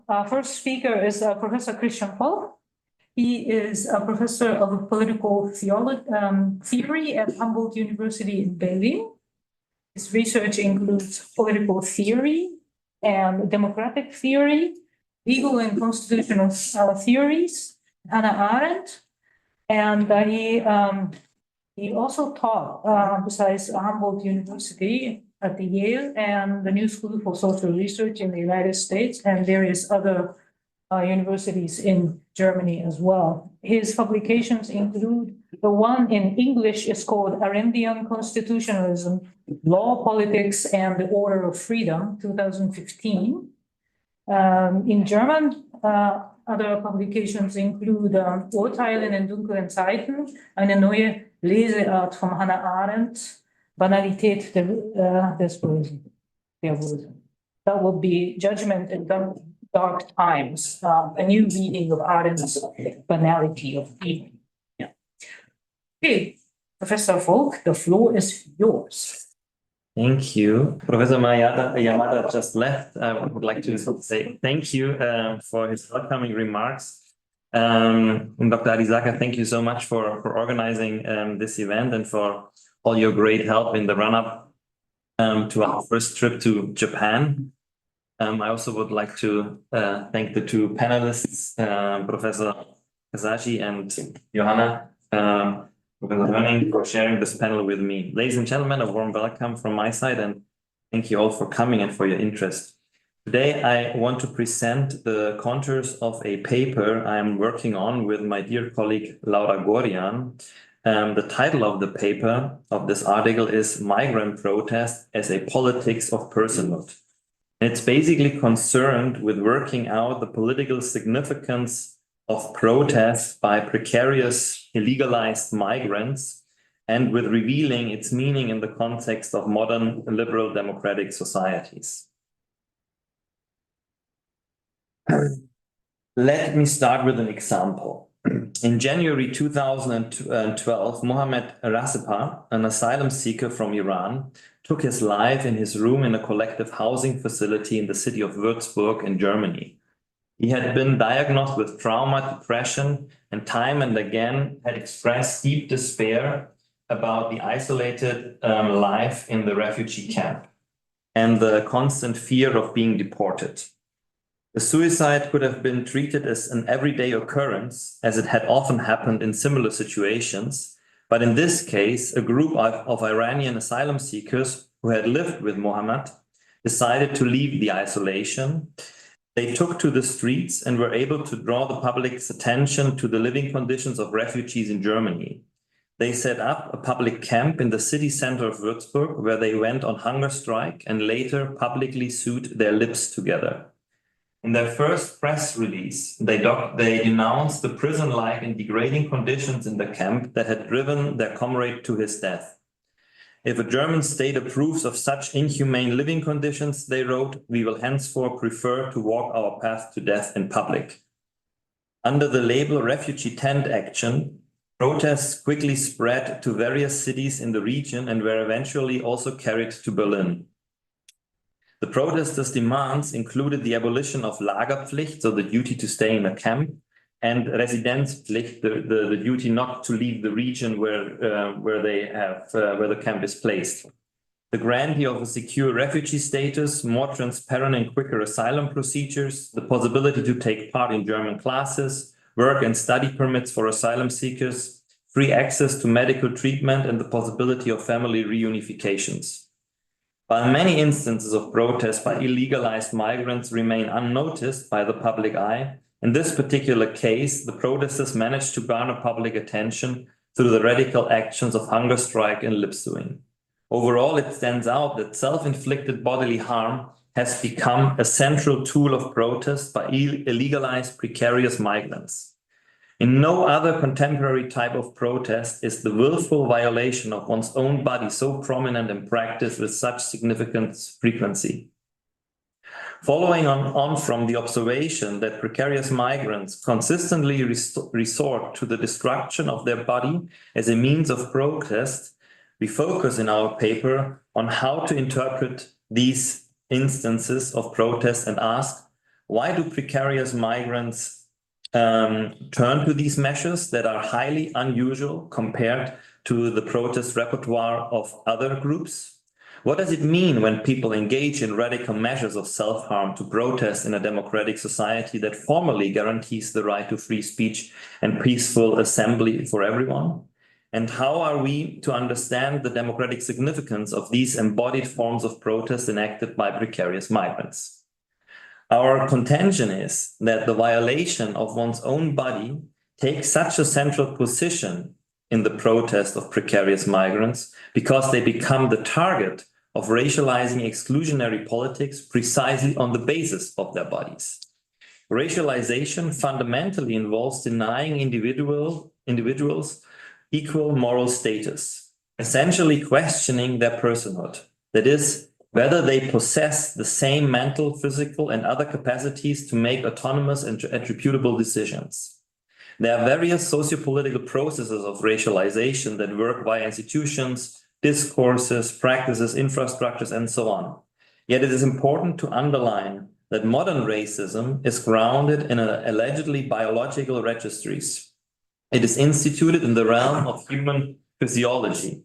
Our first speaker is Professor Christian Volk. He is a professor of political theory at Humboldt University in Berlin. His research includes political theory and democratic theory, legal and constitutional theories, Hannah Arendt, and he also taught, besides Humboldt University, at the Yale and the New School for Social Research in the United States and various other universities in Germany as well. His publications include the one in English is called Arendtian Constitutionalism, Law, Politics, and the Order of Freedom, 2015. In German, other publications include Urteilen in dunklen Zeiten, eine neue Leseart von Hannah Arendt, Banalität des Bösen. That would be Judgment in Dark Times, a new reading of Arendt's Banality of Evil. Yeah. Okay, Professor Volk, the floor is yours. Thank you. Professor Yamada just left. I would like to say thank you for his welcoming remarks. And Dr. Arisaka, thank you so much for organizing this event and for all your great help in the run-up to our first trip to Japan. I also would like to thank the two panelists, Professor Kazashi and Johanna, Professor Hörning, for sharing this panel with me. Ladies and gentlemen, a warm welcome from my side, and thank you all for coming and for your interest. Today, I want to present the contours of a paper I am working on with my dear colleague, Laura Gorian. The title of the paper, of this article, is Migrant Protest as a Politics of Personhood. And it's basically concerned with working out the political significance of protest by precarious, illegalized migrants, and with revealing its meaning in the context of modern liberal democratic societies. Let me start with an example. In January 2012, Mohammed Rasepa, an asylum seeker from Iran, took his life in his room in a collective housing facility in the city of Würzburg in Germany. He had been diagnosed with trauma, depression, and time and again had expressed deep despair about the isolated life in the refugee camp and the constant fear of being deported. The suicide could have been treated as an everyday occurrence, as it had often happened in similar situations. But in this case, a group of Iranian asylum seekers who had lived with Mohammed decided to leave the isolation. They took to the streets and were able to draw the public's attention to the living conditions of refugees in Germany. They set up a public camp in the city center of Würzburg, where they went on hunger strike and later publicly sewed their lips together. In their first press release, they denounced the prison-like and degrading conditions in the camp that had driven their comrade to his death. If a German state approves of such inhumane living conditions, they wrote, we will henceforth prefer to walk our path to death in public. Under the label Refugee Tent Action, protests quickly spread to various cities in the region and were eventually also carried to Berlin. The protesters' demands included the abolition of Lagerpflicht, so the duty to stay in a camp, and Residenzpflicht, the duty not to leave the region where the camp is placed. The grantee of a secure refugee status, more transparent and quicker asylum procedures, the possibility to take part in German classes, work and study permits for asylum seekers, free access to medical treatment, and the possibility of family reunifications. While many instances of protest by illegalized migrants remain unnoticed by the public eye, in this particular case, the protesters managed to garner public attention through the radical actions of hunger strike and lip sewing. Overall, it stands out that self-inflicted bodily harm has become a central tool of protest by illegalized precarious migrants. In no other contemporary type of protest is the willful violation of one's own body so prominent in practice with such significant frequency. Following on from the observation that precarious migrants consistently resort to the destruction of their body as a means of protest, we focus in our paper on how to interpret these instances of protest and ask, Why do precarious migrants turn to these measures that are highly unusual compared to the protest repertoire of other groups? What does it mean when people engage in radical measures of self-harm to protest in a democratic society that formally guarantees the right to free speech and peaceful assembly for everyone? And how are we to understand the democratic significance of these embodied forms of protest enacted by precarious migrants? Our contention is that the violation of one's own body takes such a central position in the protest of precarious migrants because they become the target of racializing exclusionary politics precisely on the basis of their bodies. Racialization fundamentally involves denying individuals equal moral status, essentially questioning their personhood. That is, whether they possess the same mental, physical, and other capacities to make autonomous and attributable decisions. There are various sociopolitical processes of racialization that work via institutions, discourses, practices, infrastructures, and so on. Yet it is important to underline that modern racism is grounded in allegedly biological registries. It is instituted in the realm of human physiology.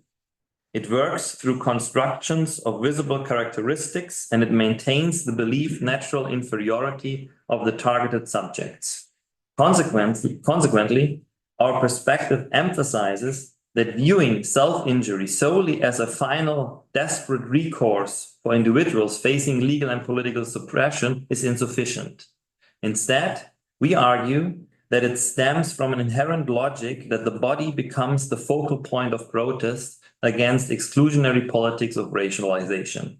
It works through constructions of visible characteristics, and it maintains the believed natural inferiority of the targeted subjects. Consequently, our perspective emphasizes that viewing self-injury solely as a final, desperate recourse for individuals facing legal and political suppression is insufficient. Instead, we argue that it stems from an inherent logic that the body becomes the focal point of protest against exclusionary politics of racialization.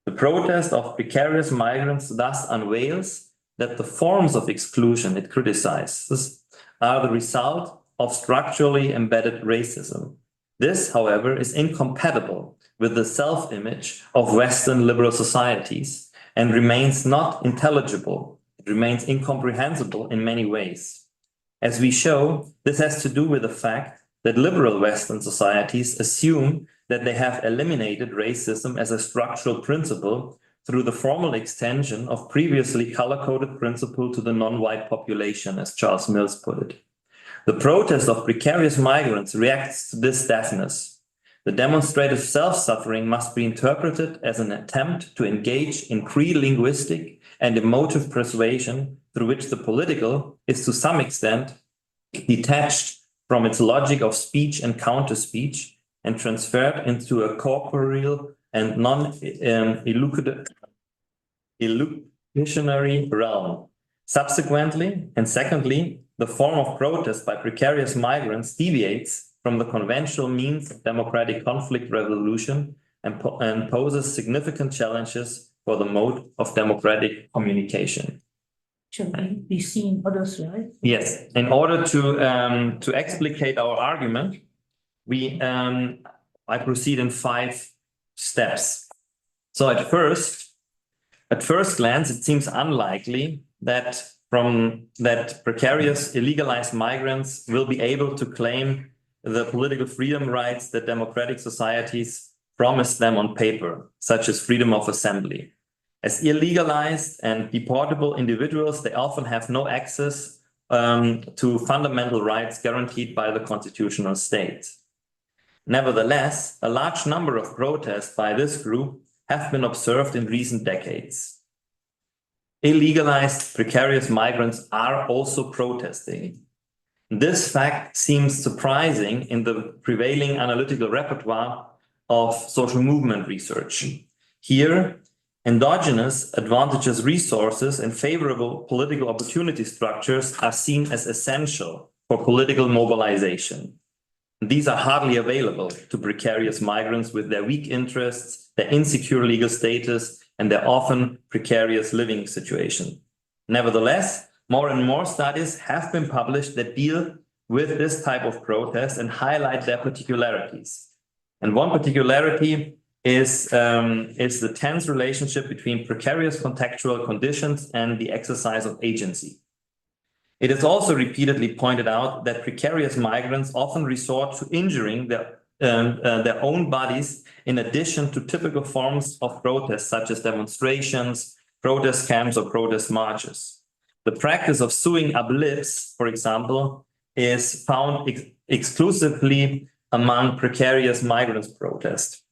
The protest of precarious migrants thus unveils that the forms of exclusion it criticizes are the result of structurally embedded racism. This, however, is incompatible with the self-image of Western liberal societies and remains not intelligible. It remains incomprehensible in many ways. As we show, this has to do with the fact that liberal Western societies assume that they have eliminated racism as a structural principle through the formal extension of previously color-coded principle to the non-white population, as Charles Mills put it. The protest of precarious migrants reacts to this deafness. The demonstrative self-suffering must be interpreted as an attempt to engage in pre-linguistic and emotive persuasion through which the political is to some extent detached from its logic of speech and counter-speech and transferred into a corporeal and non-illusionary realm. Subsequently, and secondly, the form of protest by precarious migrants deviates from the conventional means of democratic conflict resolution and poses significant challenges for the mode of democratic communication. Shall we see in other slides? Yes, in order to explicate our argument, I proceed in 5 steps. So at first glance, it seems unlikely that precarious illegalized migrants will be able to claim the political freedom rights that democratic societies promise them on paper, such as freedom of assembly. As illegalized and deportable individuals, they often have no access to fundamental rights guaranteed by the constitutional state. Nevertheless, a large number of protests by this group have been observed in recent decades. Illegalized precarious migrants are also protesting. This fact seems surprising in the prevailing analytical repertoire of social movement research. Here, endogenous advantageous resources and favorable political opportunity structures are seen as essential for political mobilization. These are hardly available to precarious migrants with their weak interests, their insecure legal status, and their often precarious living situation. Nevertheless, more and more studies have been published that deal with this type of protest and highlight their particularities. And one particularity is the tense relationship between precarious contextual conditions and the exercise of agency. It is also repeatedly pointed out that precarious migrants often resort to injuring their own bodies in addition to typical forms of protest, such as demonstrations, protest camps, or protest marches. The practice of suing oblivious, for example, is found exclusively among precarious migrants protest.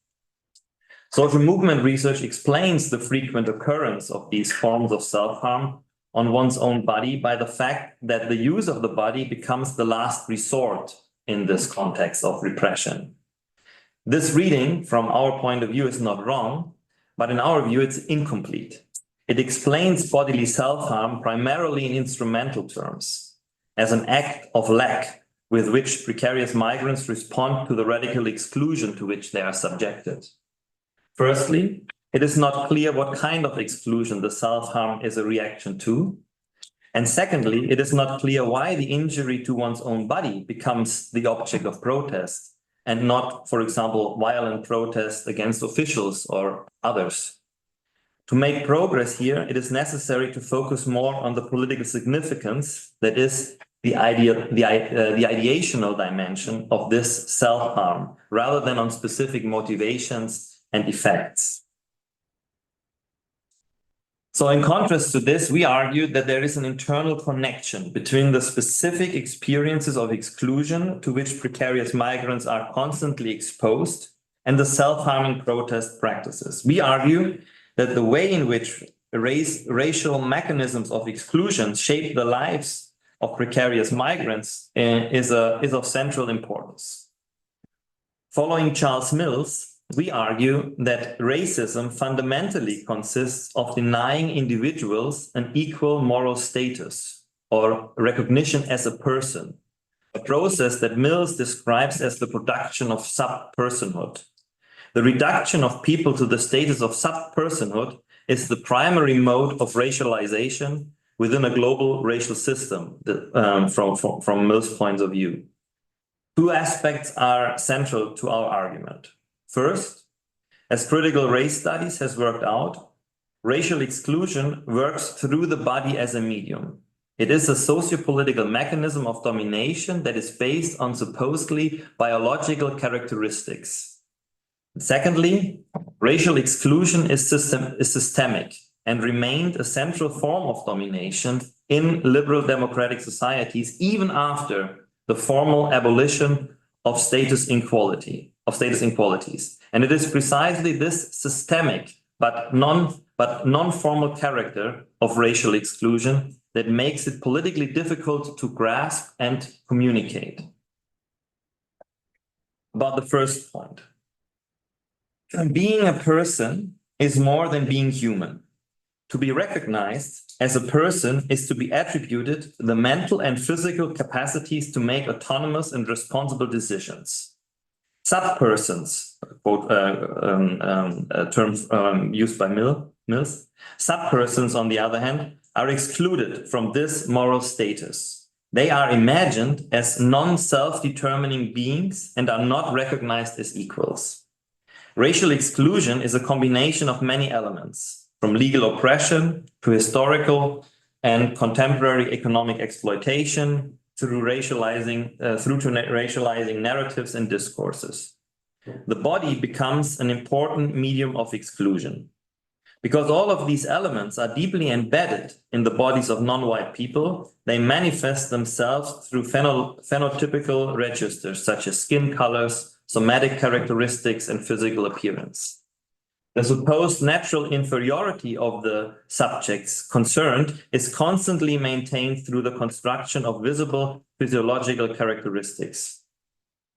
Social movement research explains the frequent occurrence of these forms of self-harm on one's own body by the fact that the use of the body becomes the last resort in this context of repression. This reading, from our point of view, is not wrong, but in our view, it's incomplete. It explains bodily self-harm primarily in instrumental terms, as an act of lack with which precarious migrants respond to the radical exclusion to which they are subjected. Firstly, it is not clear what kind of exclusion the self-harm is a reaction to. And secondly, it is not clear why the injury to one's own body becomes the object of protest and not, for example, violent protest against officials or others. To make progress here, it is necessary to focus more on the political significance, that is, the ideational dimension of this self-harm, rather than on specific motivations and effects. So in contrast to this, we argue that there is an internal connection between the specific experiences of exclusion to which precarious migrants are constantly exposed and the self-harming protest practices. We argue that the way in which racial mechanisms of exclusion shape the lives of precarious migrants is of central importance. Following Charles Mills, we argue that racism fundamentally consists of denying individuals an equal moral status or recognition as a person, a process that Mills describes as the production of sub-personhood. The reduction of people to the status of sub-personhood is the primary mode of racialization within a global racial system from Mills' point of view. Two aspects are central to our argument. First, as critical race studies has worked out, racial exclusion works through the body as a medium. It is a sociopolitical mechanism of domination that is based on supposedly biological characteristics. Secondly, racial exclusion is systemic and remained a central form of domination in liberal democratic societies even after the formal abolition of status inequalities. And it is precisely this systemic but non-formal character of racial exclusion that makes it politically difficult to grasp and communicate. About the first point. Being a person is more than being human. To be recognized as a person is to be attributed the mental and physical capacities to make autonomous and responsible decisions. Sub-persons, quote, a term used by Mills, sub-persons, on the other hand, are excluded from this moral status. They are imagined as non-self-determining beings and are not recognized as equals. Racial exclusion is a combination of many elements, from legal oppression to historical and contemporary economic exploitation, through racializing narratives and discourses. The body becomes an important medium of exclusion. Because all of these elements are deeply embedded in the bodies of non-white people, they manifest themselves through phenotypical registers such as skin colors, somatic characteristics, and physical appearance. The supposed natural inferiority of the subjects concerned is constantly maintained through the construction of visible physiological characteristics.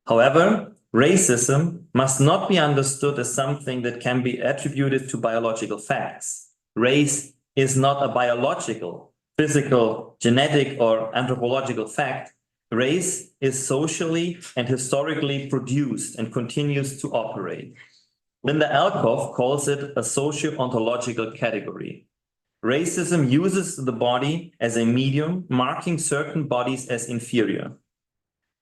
However, racism must not be understood as something that can be attributed to biological facts. Race is not a biological, physical, genetic, or anthropological fact. Race is socially and historically produced and continues to operate. Linda Alcoff calls it a socio-ontological category. Racism uses the body as a medium, marking certain bodies as inferior.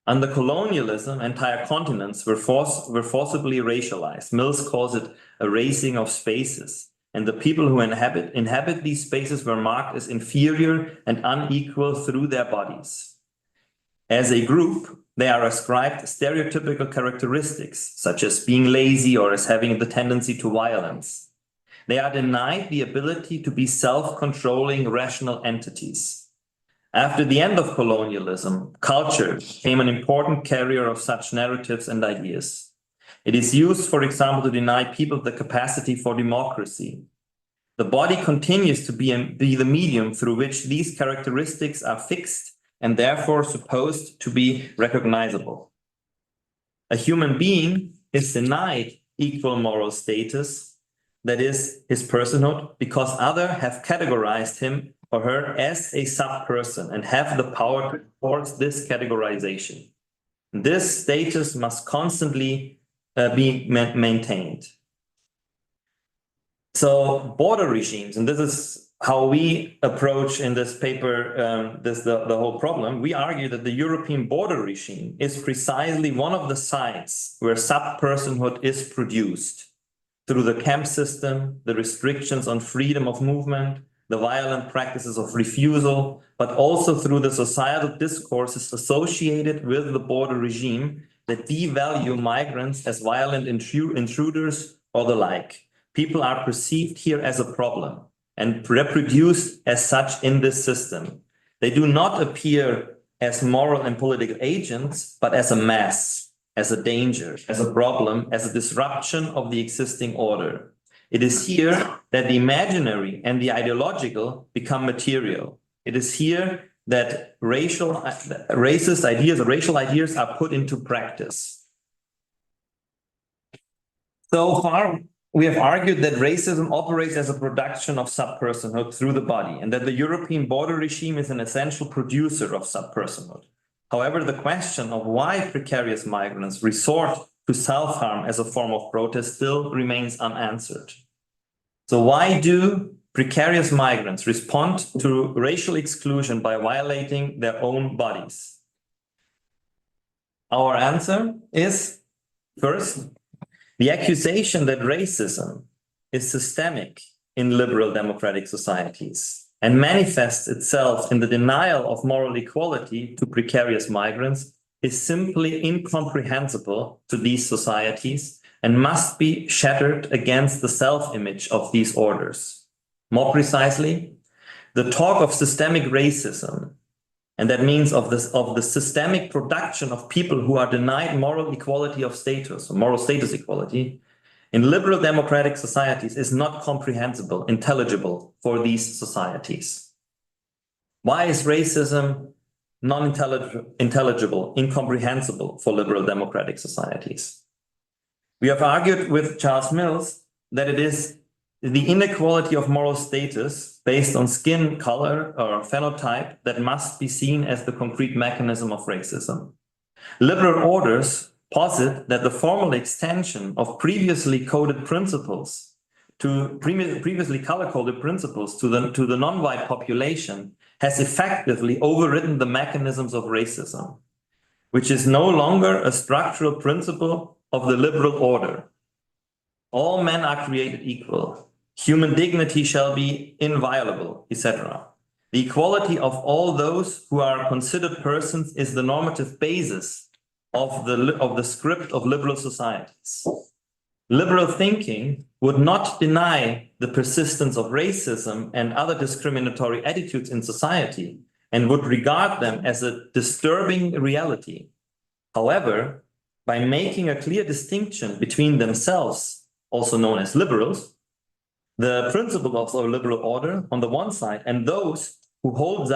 Under colonialism, entire continents were forcibly racialized. Mills calls it a raising of spaces, and the people who inhabit these spaces were marked as inferior and unequal through their bodies. As a group, they are ascribed stereotypical characteristics, such as being lazy or as having the tendency to violence. They are denied the ability to be self-controlling rational entities. After the end of colonialism, culture became an important carrier of such narratives and ideas. It is used, for example, to deny people the capacity for democracy. The body continues to be the medium through which these characteristics are fixed and therefore supposed to be recognizable. A human being is denied equal moral status, that is, his personhood, because others have categorized him or her as a sub-person and have the power to enforce this categorization. This status must constantly be maintained. So border regimes, and this is how we approach in this paper the whole problem. We argue that the European border regime is precisely one of the sites where sub-personhood is produced through the camp system, the restrictions on freedom of movement, the violent practices of refusal, but also through the societal discourses associated with the border regime that devalue migrants as violent intruders or the like. People are perceived here as a problem and reproduced as such in this system. They do not appear as moral and political agents, but as a mass, as a danger, as a problem, as a disruption of the existing order. It is here that the imaginary and the ideological become material. It is here that racist ideas or racial ideas are put into practice. So far, we have argued that racism operates as a production of sub-personhood through the body, and that the European border regime is an essential producer of sub-personhood. However, the question of why precarious migrants resort to self-harm as a form of protest still remains unanswered. So why do precarious migrants respond to racial exclusion by violating their own bodies? Our answer is, first, the accusation that racism is systemic in liberal democratic societies and manifests itself in the denial of moral equality to precarious migrants is simply incomprehensible to these societies and must be shattered against the self-image of these orders. More precisely, the talk of systemic racism, and that means of the systemic production of people who are denied moral equality of status, or moral status equality, in liberal democratic societies is not comprehensible, intelligible for these societies. Why is racism non-intelligible, incomprehensible for liberal democratic societies? We have argued with Charles Mills that it is the inequality of moral status based on skin color or phenotype that must be seen as the concrete mechanism of racism. Liberal orders posit that the formal extension of previously coded principles to previously color-coded principles to the non-white population has effectively overridden the mechanisms of racism, which is no longer a structural principle of the liberal order. All men are created equal. Human dignity shall be inviolable, etc. The equality of all those who are considered persons is the normative basis of the script of liberal societies. Liberal thinking would not deny the persistence of racism and other discriminatory attitudes in society and would regard them as a disturbing reality. However, by making a clear distinction between themselves, also known as liberals, the principle of the liberal order on the one side, and those who hold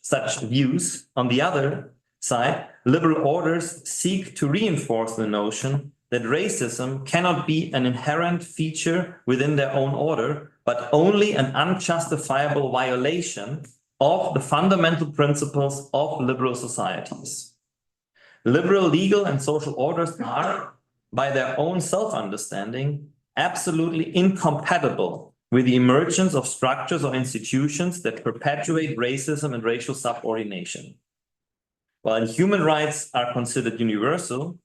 such views on the other side, liberal orders seek to reinforce the notion that racism cannot be an inherent feature within their own order, but only an unjustifiable violation of the fundamental principles of liberal societies. Liberal legal and social orders are, by their own self-understanding, absolutely incompatible with the emergence of structures or institutions that perpetuate racism and racial subordination. While human rights are considered universal,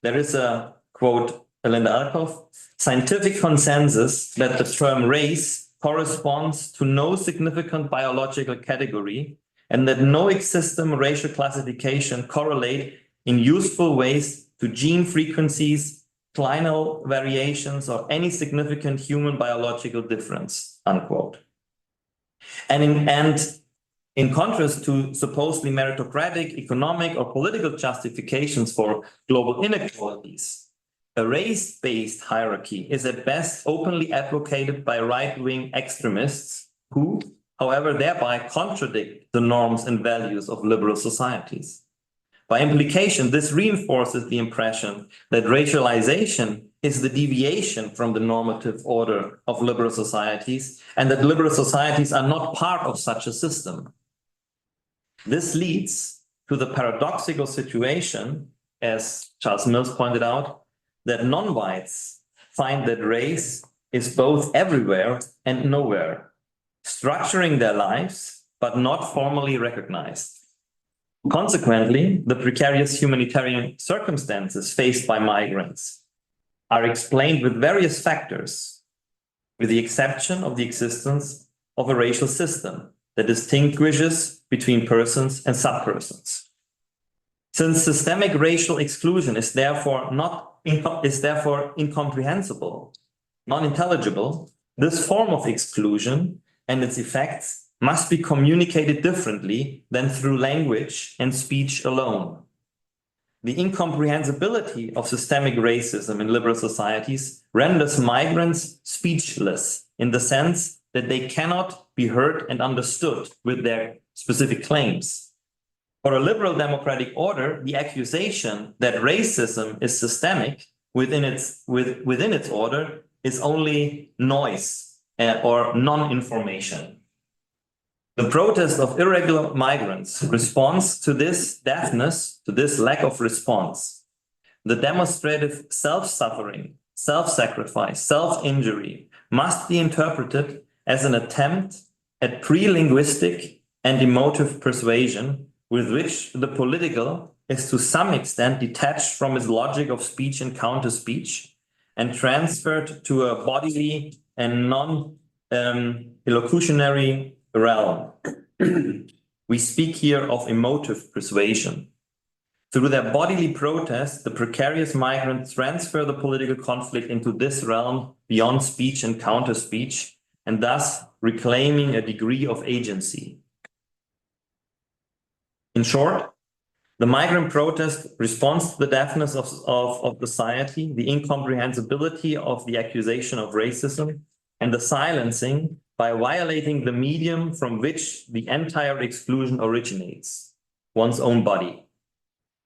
there is a, quote, Linda Alcoff, scientific consensus that the term race corresponds to no significant biological category and that no existing racial classification correlate in useful ways to gene frequencies, clinal variations, or any significant human biological difference, unquote. And in contrast to supposedly meritocratic, economic, or political justifications for global inequalities, a race-based hierarchy is at best openly advocated by right-wing extremists who, however, thereby contradict the norms and values of liberal societies. By implication, this reinforces the impression that racialization is the deviation from the normative order of liberal societies, and that liberal societies are not part of such a system. This leads to the paradoxical situation, as Charles Mills pointed out, that non-whites find that race is both everywhere and nowhere, structuring their lives, but not formally recognized. Consequently, the precarious humanitarian circumstances faced by migrants are explained with various factors, with the exception of the existence of a racial system that distinguishes between persons and subpersons. Since systemic racial exclusion is therefore incomprehensible, non-intelligible, this form of exclusion and its effects must be communicated differently than through language and speech alone. The incomprehensibility of systemic racism in liberal societies renders migrants speechless in the sense that they cannot be heard and understood with their specific claims. For a liberal democratic order, the accusation that racism is systemic within its order is only noise or non-information. The protest of irregular migrants responds to this deafness, to this lack of response. The demonstrative self-suffering, self-sacrifice, self-injury must be interpreted as an attempt at pre-linguistic and emotive persuasion with which the political is to some extent detached from its logic of speech and counter-speech and transferred to a bodily and non-illocutionary realm. We speak here of emotive persuasion. Through their bodily protest, the precarious migrants transfer the political conflict into this realm beyond speech and counter-speech, and thus reclaiming a degree of agency. In short, the migrant protest responds to the deafness of society, the incomprehensibility of the accusation of racism, and the silencing by violating the medium from which the entire exclusion originates, one's own body.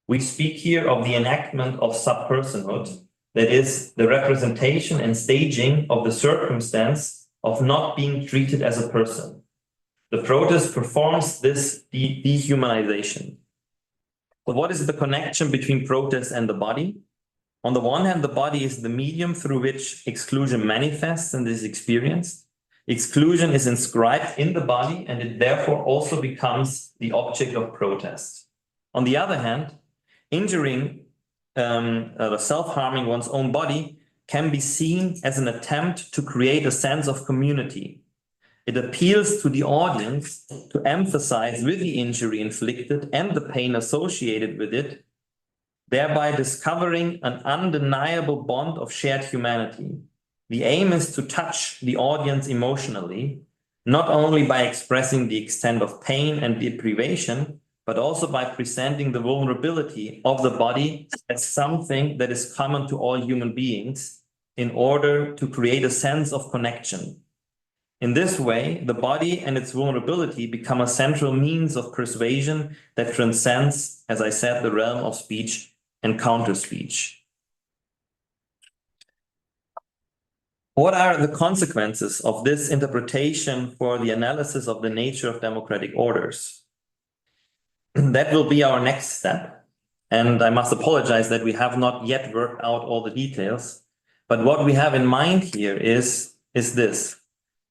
We speak here of the enactment of subpersonhood, that is, the representation and staging of the circumstance of not being treated as a person. The protest performs this dehumanization. So what is the connection between protest and the body? On the one hand, the body is the medium through which exclusion manifests and is experienced. Exclusion is inscribed in the body, and it therefore also becomes the object of protest. On the other hand, injuring or self-harming one's own body can be seen as an attempt to create a sense of community. It appeals to the audience to emphasize with the injury inflicted and the pain associated with it, thereby discovering an undeniable bond of shared humanity. The aim is to touch the audience emotionally, not only by expressing the extent of pain and deprivation, but also by presenting the vulnerability of the body as something that is common to all human beings in order to create a sense of connection. In this way, the body and its vulnerability become a central means of persuasion that transcends, as I said, the realm of speech and counter-speech. What are the consequences of this interpretation for the analysis of the nature of democratic orders? That will be our next step. And I must apologize that we have not yet worked out all the details. But what we have in mind here is this.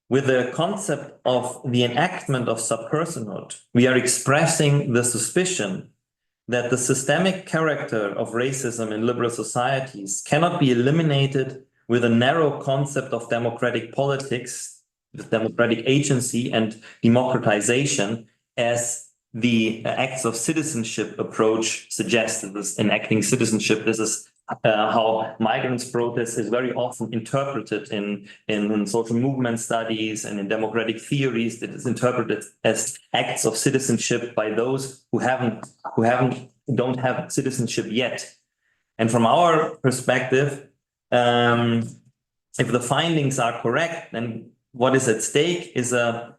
With the concept of the enactment of subpersonhood, we are expressing the suspicion that the systemic character of racism in liberal societies cannot be eliminated with a narrow concept of democratic politics, with democratic agency and democratization, as the acts of citizenship approach suggested. This enacting citizenship, this is how migrants' protest is very often interpreted in social movement studies and in democratic theories, that is interpreted as acts of citizenship by those who don't have citizenship yet. And from our perspective, if the findings are correct, then what is at stake is the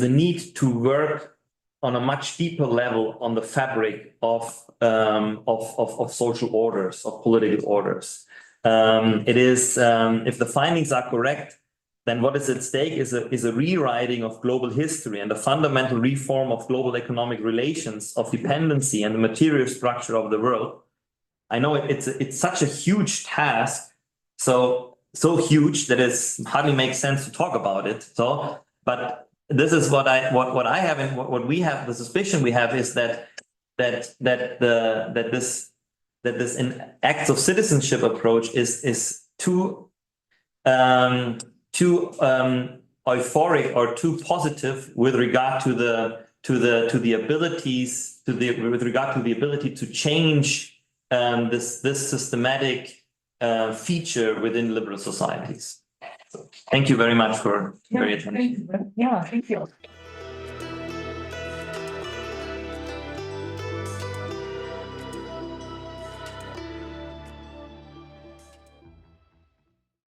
need to work on a much deeper level on the fabric of social orders, of political orders. If the findings are correct, then what is at stake is a rewriting of global history and a fundamental reform of global economic relations, of dependency and the material structure of the world. I know it's such a huge task, so huge that it hardly makes sense to talk about it. But this is what I have, and what we have. The suspicion we have is that this acts of citizenship approach is too euphoric or too positive with regard to the ability to change this systematic feature within liberal societies. So, thank you very much for your attention. Yeah, thank you.